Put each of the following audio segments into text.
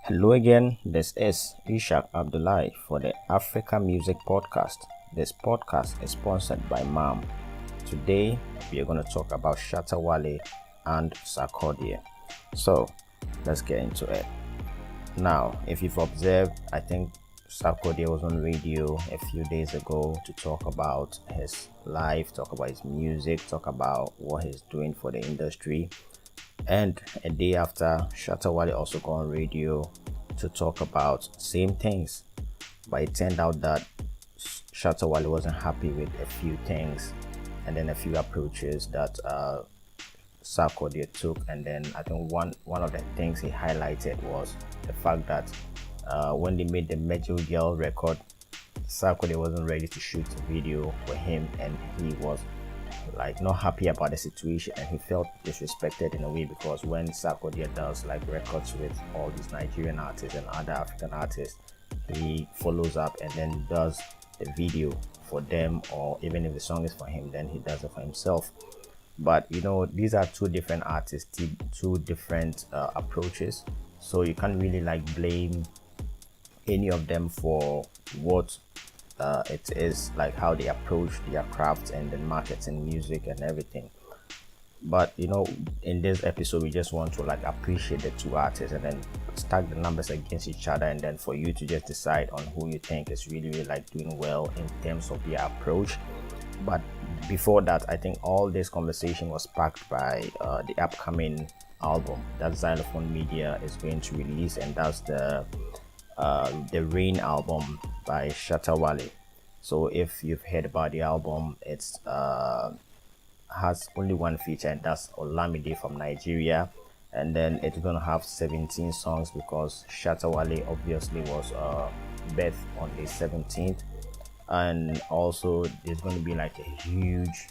Hello again, this is Ishak Abdullahi for the Africa Music Podcast. This podcast is sponsored by MAM. Today, we are going to talk about Shatta Wale and Sarkodie. So, let's get into it. Now, if you've observed, I think Sarkodie was on radio a few days ago to talk about his life, talk about his music, talk about what he's doing for the industry. And a day after, Shatta Wale also got on radio to talk about same things. But it turned out that Shatta Wale wasn't happy with a few things and then a few approaches that Sarkodie took. And then I think one of the things he highlighted was the fact that when they made the Major Girl record, Sarkodie wasn't ready to shoot a video for him, and he was like not happy about the situation, and he felt disrespected in a way because when Sarkodie does like records with all these Nigerian artists and other African artists, he follows up and then does the video for them, or even if the song is for him, then he does it for himself. But you know, these are two different artists, two different approaches, so you can't really like blame any of them for what it is, like how they approach their craft and then marketing music and everything. But you know, in this episode we just want to like appreciate the two artists and then stack the numbers against each other, and then for you to just decide on who you think is really like doing well in terms of their approach. But before that, I think all this conversation was sparked by the upcoming album that Xylophone Media is going to release, and that's the Rain album by Shatta Wale. So if you've heard about the album, it's has only one feature, and that's Olamide from Nigeria, and then it's gonna have 17 songs because Shatta Wale obviously was birthed on the 17th, and also there's going to be like a huge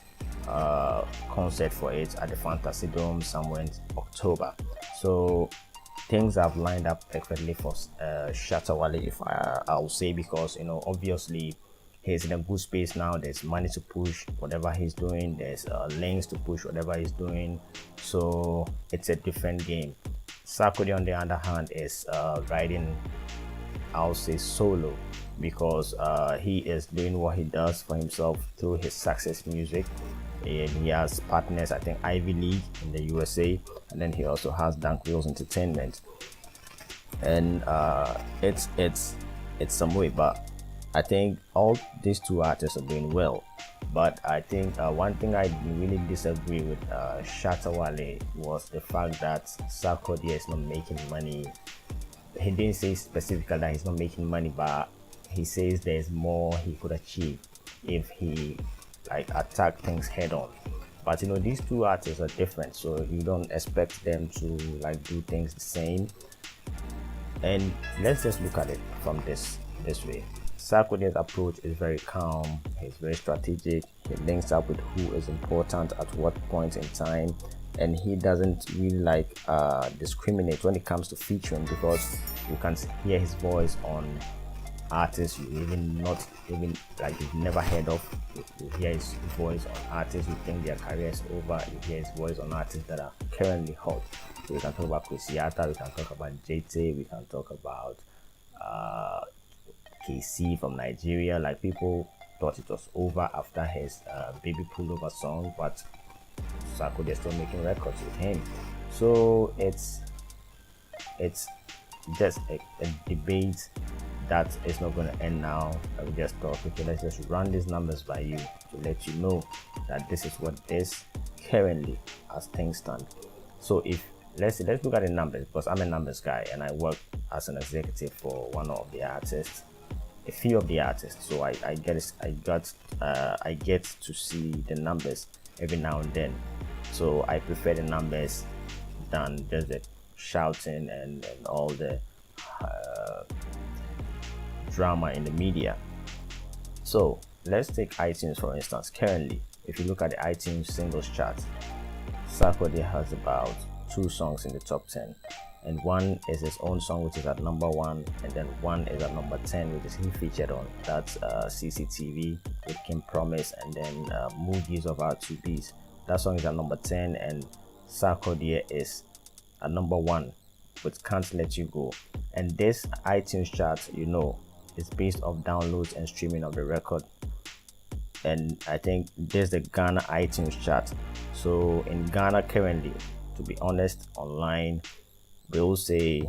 concert for it at the Fantasy Dome somewhere in October. So things have lined up perfectly for Shatta Wale, if I'll say, because you know, obviously he's in a good space now. There's money to push whatever he's doing, there's lanes to push whatever he's doing, so it's a different game. Sarkodie on the other hand is riding, I'll say, solo, because he is doing what he does for himself through his success music. And he has partners, I think Ivy League in the USA, and then he also has Dank Wheels Entertainment, and it's some way. But I think all these two artists are doing well. But I think one thing I really disagree with Shatta Wale was the fact that Sarkodie is not making money. He didn't say specifically that he's not making money, but he says there's more he could achieve if he like attack things head on. But you know, these two artists are different, so you don't expect them to like do things the same. And let's just look at it from this way. Sarkodie's approach is very calm, he's very strategic, he links up with who is important at what point in time, and he doesn't really like discriminate when it comes to featuring, because you can hear his voice on artists you not even like you've never heard of. You hear his voice on artists you think their career is over. You hear his voice on artists that are currently hot. So we can talk about Yatta, we can talk about JT, we can talk about KC from Nigeria. Like, people thought it was over after his Baby Pullover song, but Sarkodie is still making records with him. So it's just a debate that is not going to end now. We just thought, okay, let's just run these numbers by you to let you know that this is what it is currently as things stand. So if let's look at the numbers, because I'm a numbers guy and I work as an executive for one of the artists, a few of the artists. So I get to see the numbers every now and then. So I prefer the numbers than just the shouting and all the drama in the media. So let's take iTunes for instance. Currently, if you look at the iTunes singles chart, Sarkodie has about 2 songs in the top 10, and one is his own song which is at number 1, and then one is at number 10 which is he featured on. That's CCTV with Kim Promise, and then Moody's of R2Bs. That song is at number 10, and Sarkodie is at number 1 with Can't Let You Go. And this iTunes chart, is based off downloads and streaming of the record. And I think there's the Ghana iTunes chart. So in Ghana currently, to be honest, online, we will say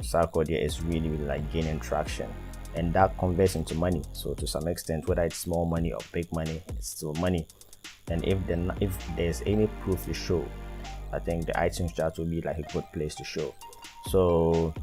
Sarkodie is really, really like gaining traction, and that converts into money. So to some extent, whether it's small money or big money, it's still money. And if there's any proof to show, I think the iTunes chart will be like a good place to show. So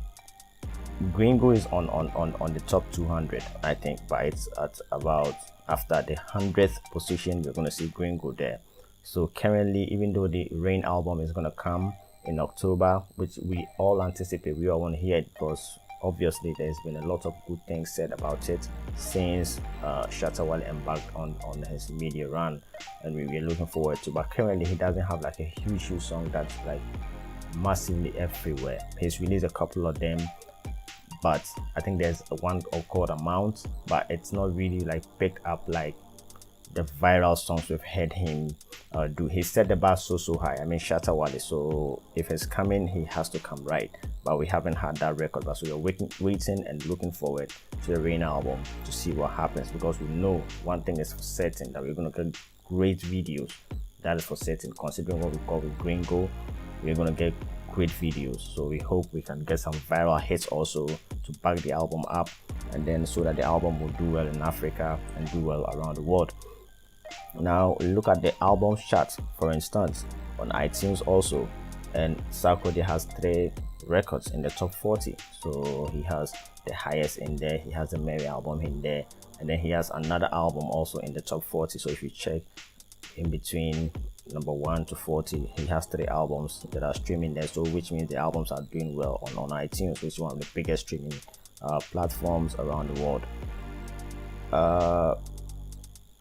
Gringo is on the top 200, I think, but it's at about after the 100th position. We're going to see Gringo there. So currently, even though the Rain album is going to come in October, which we all anticipate, we all want to hear it, because obviously there's been a lot of good things said about it since Shatta Wale embarked on his media run, and we're looking forward to. But currently he doesn't have like a huge song that's like massively everywhere. He's released a couple of them, but I think there's one called Amount, but it's not really like picked up like the viral songs we've heard him do. He set the bar so high. I mean, Shatta Wale. So if it's coming, he has to come right. But we haven't had that record. But so we're waiting and looking forward to the Rain album to see what happens, because we know one thing is for certain, that we're gonna get great videos. That is for certain. Considering what we call with Gringo, we're gonna get great videos. So we hope we can get some viral hits also to back the album up, and then so that the album will do well in Africa and do well around the world. Now look at the album chart, for instance, on iTunes also, and Sarkodie has 3 records in the top 40. So he has the highest in there, he has the Mary album in there, and then he has another album also in the top 40. So if you check in between number 1 to 40, he has 3 albums that are streaming there. So which means the albums are doing well on iTunes, which is one of the biggest streaming platforms around the world.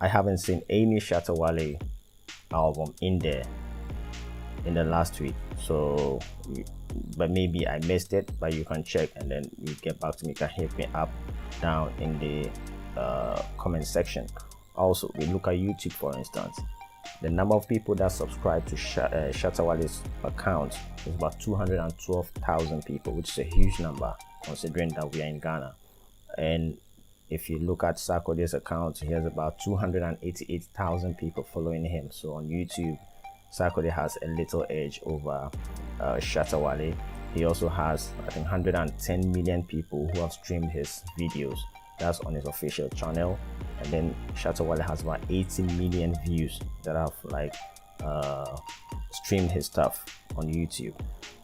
I haven't seen any Shatta Wale album in there in the last week, so but maybe I missed it. But you can check and then you get back to me. You can hit me up down in the comment section. Also, we look at YouTube, for instance. The number of people that subscribe to Shatta Wale's account is about 212,000 people, which is a huge number considering that we are in Ghana. And if you look at Sarkodie's account, he has about 288,000 people following him. So on YouTube, Sarkodie has a little edge over Shatta Wale. He also has, I think, 110 million people who have streamed his videos. That's on his official channel. And then Shatta Wale has about 80 million views that have like streamed his stuff on YouTube.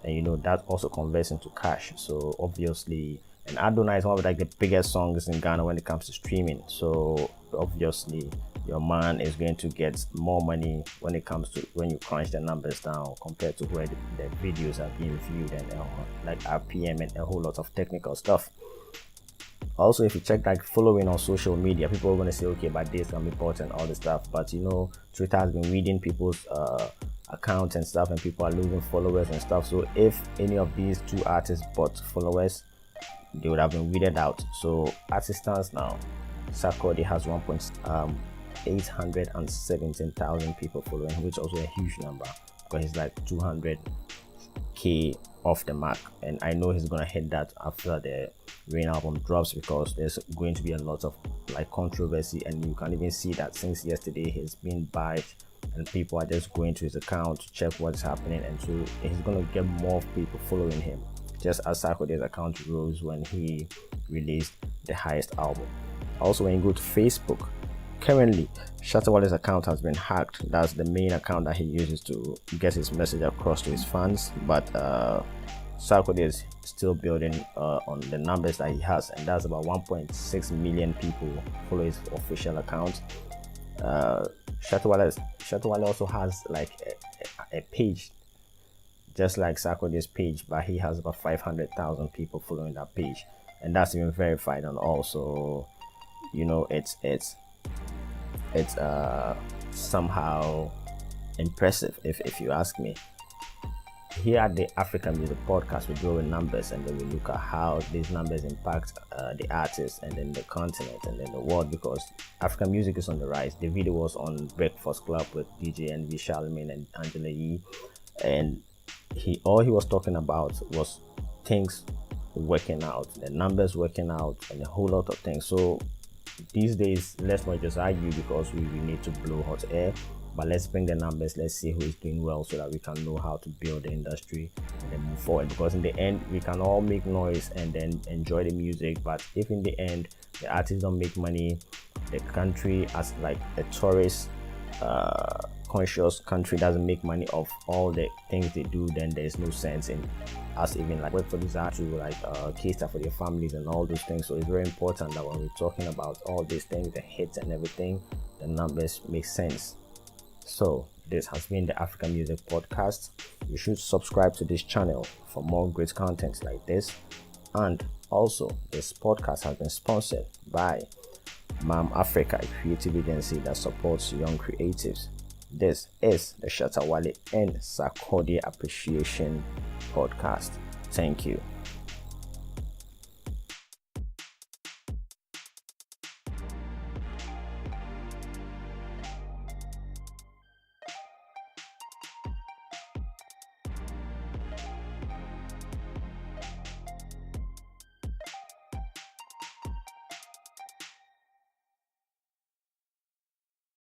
And that also converts into cash. So obviously, and Adonai is one of like the biggest songs in Ghana when it comes to streaming. So obviously your man is going to get more money when it comes to when you crunch the numbers down compared to where the videos are being viewed, and like RPM and a whole lot of technical stuff. Also, if you check like following on social media, people are going to say, okay, but this can be important, all this stuff. But Twitter has been reading people's accounts and stuff, and people are losing followers and stuff. So if any of these 2 artists bought followers, they would have been weeded out. So as it stands now, Sarkodie has 817,000 people following, which is also a huge number, because he's like 200k off the mark. And I know he's gonna hit that after the Rain album drops, because there's going to be a lot of like controversy, and you can even see that since yesterday he's been barred and people are just going to his account to check what's happening, and so he's gonna get more people following him, just as Sarkodie's account rose when he released the highest album. Also, when you go to Facebook, currently Shatta Wale's account has been hacked. That's the main account that he uses to get his message across to his fans, but Sarkodie is still building on the numbers that he has, and that's about 1.6 million people follow his official account. Shatta Wale also has like a page just like Sarkodie's page, but he has about 500,000 people following that page, and that's even verified and all. So it's somehow impressive if you ask me. Here at the African Music Podcast, we go with numbers, and then we look at how these numbers impact the artists, and then the continent, and then the world, because African music is on the rise. The video was on Breakfast Club with DJ NV Charlemagne and Angela Yee, and all he was talking about was things working out, the numbers working out, and a whole lot of things. So these days, let's not just argue because we need to blow hot air, but let's bring the numbers. Let's see who is doing well so that we can know how to build the industry and then move forward. Because in the end, we can all make noise and then enjoy the music, but if in the end the artists don't make money, the country as like a tourist conscious country doesn't make money off all the things they do, then there's no sense in us even like work for these artists to like cater for their families and all those things. So it's very important that when we're talking about all these things, the hits and everything, the numbers make sense. So this has been the African Music Podcast. You should subscribe to this channel for more great content like this. And also, this podcast has been sponsored by Mam Africa, a creative agency that supports young creatives. This is the Shatta Wale and Sarkodie Appreciation Podcast. Thank you.